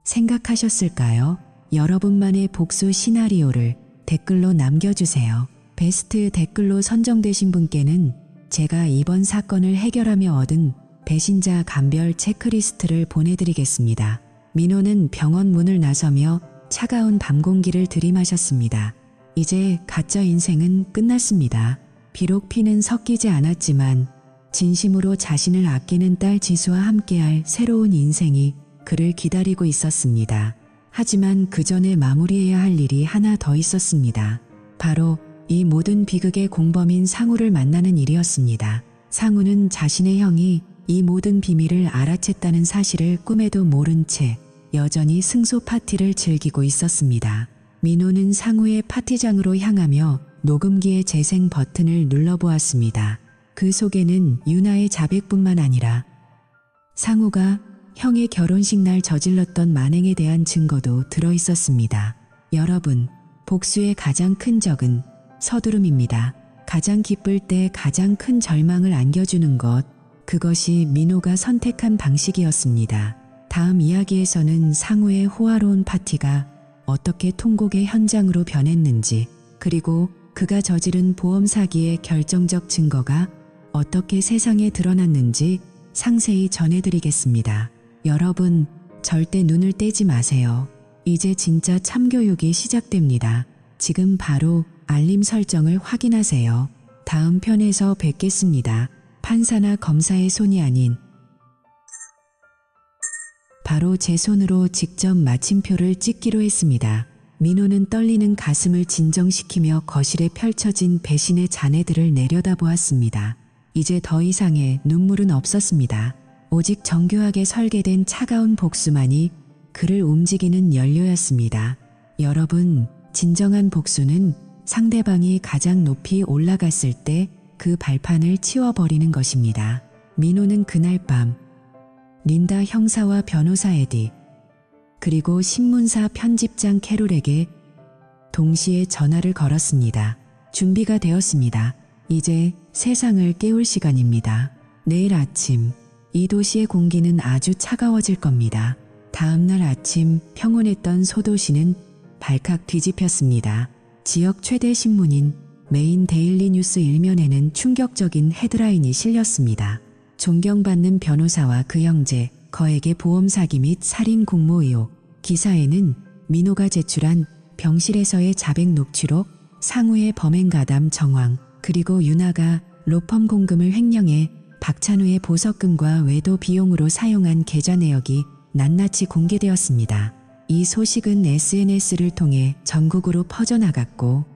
생각하셨을까요? 여러분만의 복수 시나리오를 댓글로 남겨주세요. 베스트 댓글로 선정되신 분께는 제가 이번 사건을 해결하며 얻은 배신자 감별 체크리스트를 보내드리겠습니다. 민호는 병원 문을 나서며 차가운 밤 공기를 들이마셨습니다. 이제 가짜 인생은 끝났습니다. 비록 피는 섞이지 않았지만 진심으로 자신을 아끼는 딸 지수와 함께할 새로운 인생이 그를 기다리고 있었습니다. 하지만 그 전에 마무리해야 할 일이 하나 더 있었습니다. 바로 이 모든 비극의 공범인 상우를 만나는 일이었습니다. 상우는 자신의 형이 이 모든 비밀을 알아챘다는 사실을 꿈에도 모른 채 여전히 승소 파티를 즐기고 있었습니다. 민호는 상우의 파티장으로 향하며 녹음기의 재생 버튼을 눌러보았습니다. 그 속에는 유나의 자백뿐만 아니라 상우가 형의 결혼식 날 저질렀던 만행에 대한 증거도 들어있었습니다. 여러분, 복수의 가장 큰 적은 서두름입니다. 가장 기쁠 때 가장 큰 절망을 안겨주는 것, 그것이 민호가 선택한 방식이었습니다. 다음 이야기에서는 상우의 호화로운 파티가 어떻게 통곡의 현장으로 변했는지, 그리고 그가 저지른 보험 사기의 결정적 증거가 어떻게 세상에 드러났는지 상세히 전해드리겠습니다. 여러분, 절대 눈을 떼지 마세요. 이제 진짜 참교육이 시작됩니다. 지금 바로 알림 설정을 확인하세요. 다음 편에서 뵙겠습니다. 판사나 검사의 손이 아닌 바로 제 손으로 직접 마침표를 찍기로 했습니다. 민호는 떨리는 가슴을 진정시키며 거실에 펼쳐진 배신의 잔해들을 내려다보았습니다. 이제 더 이상의 눈물은 없었습니다. 오직 정교하게 설계된 차가운 복수만이 그를 움직이는 연료였습니다. 여러분, 진정한 복수는 상대방이 가장 높이 올라갔을 때 그 발판을 치워버리는 것입니다. 민호는 그날 밤 린다 형사와 변호사 에디 그리고 신문사 편집장 캐롤에게 동시에 전화를 걸었습니다. 준비가 되었습니다. 이제 세상을 깨울 시간입니다. 내일 아침 이 도시의 공기는 아주 차가워질 겁니다. 다음날 아침 평온했던 소도시는 발칵 뒤집혔습니다. 지역 최대 신문인 메인 데일리 뉴스 일면에는 충격적인 헤드라인이 실렸습니다. 존경받는 변호사와 그 형제, 거액의 보험 사기 및 살인 공모 의혹. 기사에는 민호가 제출한 병실에서의 자백 녹취록, 상우의 범행 가담 정황, 그리고 윤아가 로펌 공금을 횡령해 박찬우의 보석금과 외도 비용으로 사용한 계좌 내역이 낱낱이 공개되었습니다. 이 소식은 SNS를 통해 전국으로 퍼져나갔고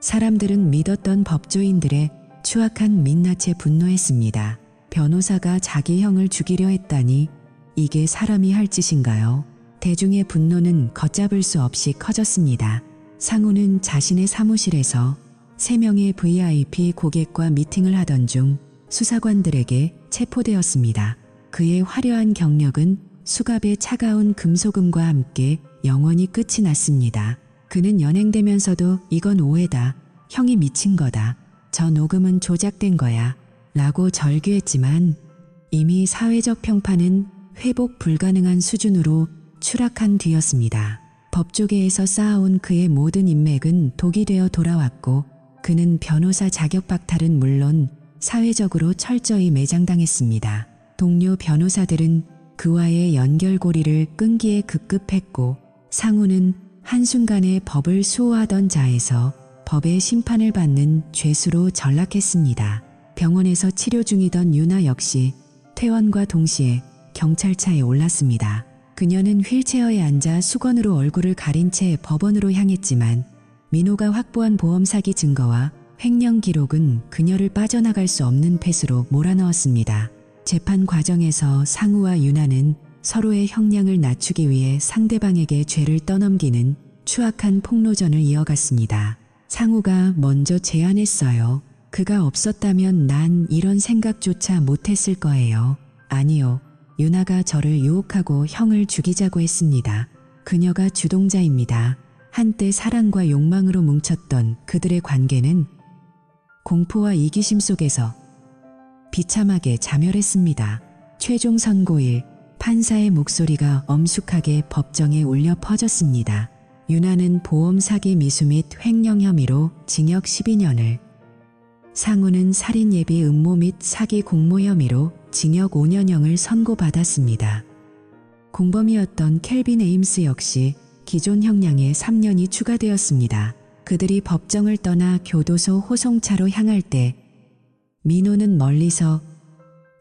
사람들은 믿었던 법조인들의 추악한 민낯에 분노했습니다. 변호사가 자기 형을 죽이려 했다니 이게 사람이 할 짓인가요? 대중의 분노는 걷잡을 수 없이 커졌습니다. 상우는 자신의 사무실에서 3명의 VIP 고객과 미팅을 하던 중 수사관들에게 체포되었습니다. 그의 화려한 경력은 수갑의 차가운 금속음과 함께 영원히 끝이 났습니다. 그는 연행되면서도 이건 오해다. 형이 미친 거다. 저 녹음은 조작된 거야. 라고 절규했지만 이미 사회적 평판은 회복 불가능한 수준으로 추락한 뒤였습니다. 법조계에서 쌓아온 그의 모든 인맥은 독이 되어 돌아왔고 그는 변호사 자격 박탈은 물론 사회적으로 철저히 매장당했습니다. 동료 변호사들은 그와의 연결고리를 끈기에 급급했고 상우는 한순간에 법을 수호하던 자에서 법의 심판을 받는 죄수로 전락했습니다. 병원에서 치료 중이던 유나 역시 퇴원과 동시에 경찰차에 올랐습니다. 그녀는 휠체어에 앉아 수건으로 얼굴을 가린 채 법원으로 향했지만 민호가 확보한 보험 사기 증거와 횡령 기록은 그녀를 빠져나갈 수 없는 펫으로 몰아넣었습니다. 재판 과정에서 상우와 유나는 서로의 형량을 낮추기 위해 상대방에게 죄를 떠넘기는 추악한 폭로전을 이어갔습니다. 상우가 먼저 제안했어요. 그가 없었다면 난 이런 생각조차 못했을 거예요. 아니요. 유나가 저를 유혹하고 형을 죽이자고 했습니다. 그녀가 주동자입니다. 한때 사랑과 욕망으로 뭉쳤던 그들의 관계는 공포와 이기심 속에서 비참하게 자멸했습니다. 최종 선고일 판사의 목소리가 엄숙하게 법정에 울려 퍼졌습니다. 유나는 보험 사기 미수 및 횡령 혐의로 징역 12년을, 상우는 살인 예비 음모 및 사기 공모 혐의로 징역 5년형을 선고받았습니다. 공범이었던 켈빈 에임스 역시 기존 형량에 3년이 추가되었습니다. 그들이 법정을 떠나 교도소 호송차로 향할 때 민호는 멀리서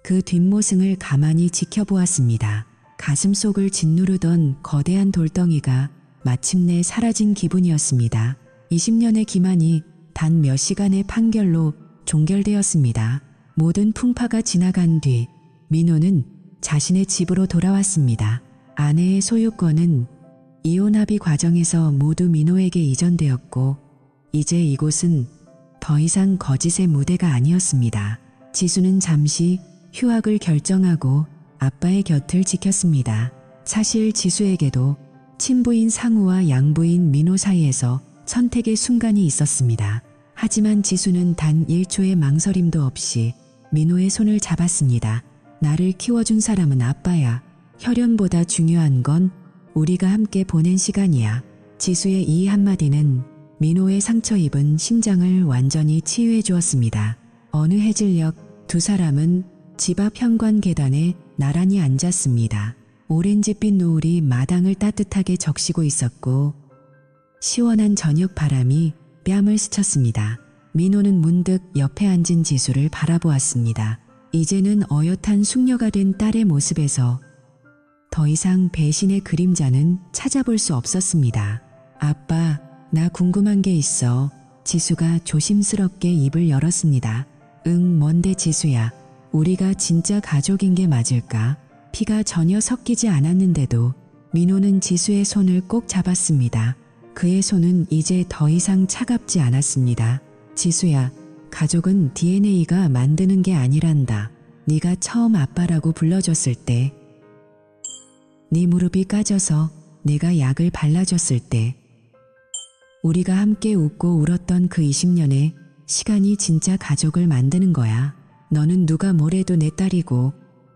그 뒷모습을 가만히 지켜보았습니다. 가슴속을 짓누르던 거대한 돌덩이가 마침내 사라진 기분이었습니다. 20년의 기만이 단 몇 시간의 판결로 종결되었습니다. 모든 풍파가 지나간 뒤 민호는 자신의 집으로 돌아왔습니다. 아내의 소유권은 이혼 합의 과정에서 모두 민호에게 이전되었고 이제 이곳은 더 이상 거짓의 무대가 아니었습니다. 지수는 잠시 휴학을 결정하고 아빠의 곁을 지켰습니다. 사실 지수에게도 친부인 상우와 양부인 민호 사이에서 선택의 순간이 있었습니다. 하지만 지수는 단 1초의 망설임도 없이 민호의 손을 잡았습니다. 나를 키워준 사람은 아빠야. 혈연보다 중요한 건 우리가 함께 보낸 시간이야. 지수의 이 한마디는 민호의 상처 입은 심장을 완전히 치유해 주었습니다. 어느 해질녘 두 사람은 집 앞 현관 계단에 나란히 앉았습니다. 오렌지빛 노을이 마당을 따뜻하게 적시고 있었고 시원한 저녁 바람이 뺨을 스쳤습니다. 민호는 문득 옆에 앉은 지수를 바라보았습니다. 이제는 어엿한 숙녀가 된 딸의 모습에서 더 이상 배신의 그림자는 찾아볼 수 없었습니다. 아빠, 나 궁금한 게 있어. 지수가 조심스럽게 입을 열었습니다. 응, 뭔데 지수야. 우리가 진짜 가족인 게 맞을까? 피가 전혀 섞이지 않았는데도 민호는 지수의 손을 꼭 잡았습니다. 그의 손은 이제 더 이상 차갑지 않았습니다. 지수야, 가족은 DNA가 만드는 게 아니란다. 네가 처음 아빠라고 불러줬을 때, 네 무릎이 까져서 내가 약을 발라줬을 때, 우리가 함께 웃고 울었던 그 20년의 시간이 진짜 가족을 만드는 거야. 너는 누가 뭐래도 내 딸이고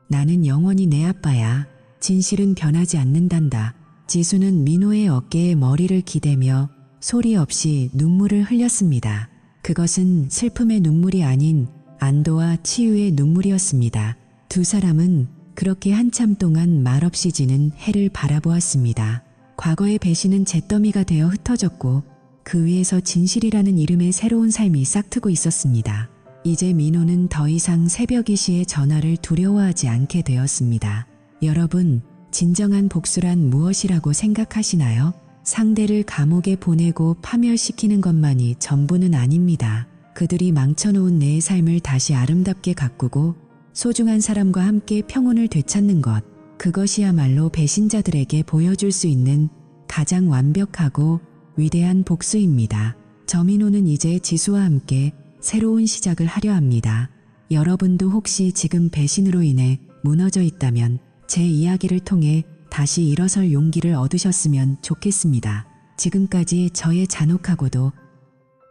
나는 영원히 내 아빠야. 진실은 변하지 않는단다. 지수는 민호의 어깨에 머리를 기대며 소리 없이 눈물을 흘렸습니다. 그것은 슬픔의 눈물이 아닌 안도와 치유의 눈물이었습니다. 두 사람은 그렇게 한참 동안 말없이 지는 해를 바라보았습니다. 과거의 배신은 잿더미가 되어 흩어졌고 그 위에서 진실이라는 이름의 새로운 삶이 싹트고 있었습니다. 이제 민호는 더 이상 새벽 이시의 전화를 두려워하지 않게 되었습니다. 여러분, 진정한 복수란 무엇이라고 생각하시나요? 상대를 감옥에 보내고 파멸시키는 것만이 전부는 아닙니다. 그들이 망쳐놓은 내 삶을 다시 아름답게 가꾸고 소중한 사람과 함께 평온을 되찾는 것, 그것이야말로 배신자들에게 보여줄 수 있는 가장 완벽하고 위대한 복수입니다. 저민호는 이제 지수와 함께 새로운 시작을 하려 합니다. 여러분도 혹시 지금 배신으로 인해 무너져 있다면 제 이야기를 통해 다시 일어설 용기를 얻으셨으면 좋겠습니다. 지금까지 저의 잔혹하고도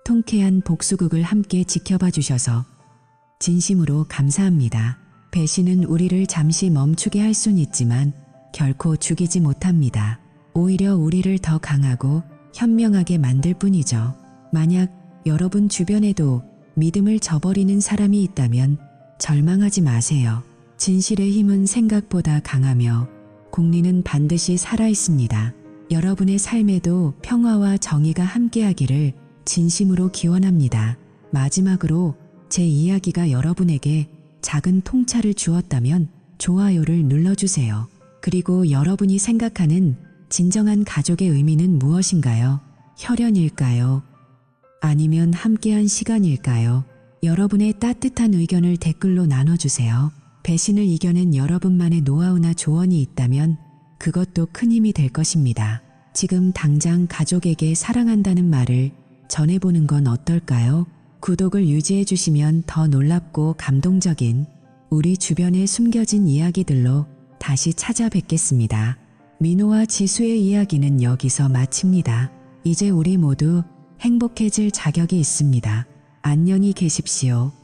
통쾌한 복수극을 함께 지켜봐 주셔서 진심으로 감사합니다. 배신은 우리를 잠시 멈추게 할 순 있지만 결코 죽이지 못합니다. 오히려 우리를 더 강하고 현명하게 만들 뿐이죠. 만약 여러분 주변에도 믿음을 저버리는 사람이 있다면 절망하지 마세요. 진실의 힘은 생각보다 강하며 공리는 반드시 살아있습니다. 여러분의 삶에도 평화와 정의가 함께하기를 진심으로 기원합니다. 마지막으로 제 이야기가 여러분에게 작은 통찰을 주었다면 좋아요를 눌러주세요. 그리고 여러분이 생각하는 진정한 가족의 의미는 무엇인가요? 혈연일까요? 아니면 함께한 시간일까요? 여러분의 따뜻한 의견을 댓글로 나눠주세요. 배신을 이겨낸 여러분만의 노하우나 조언이 있다면 그것도 큰 힘이 될 것입니다. 지금 당장 가족에게 사랑한다는 말을 전해보는 건 어떨까요? 구독을 유지해주시면 더 놀랍고 감동적인 우리 주변의 숨겨진 이야기들로 다시 찾아뵙겠습니다. 민호와 지수의 이야기는 여기서 마칩니다. 이제 우리 모두 행복해질 자격이 있습니다. 안녕히 계십시오.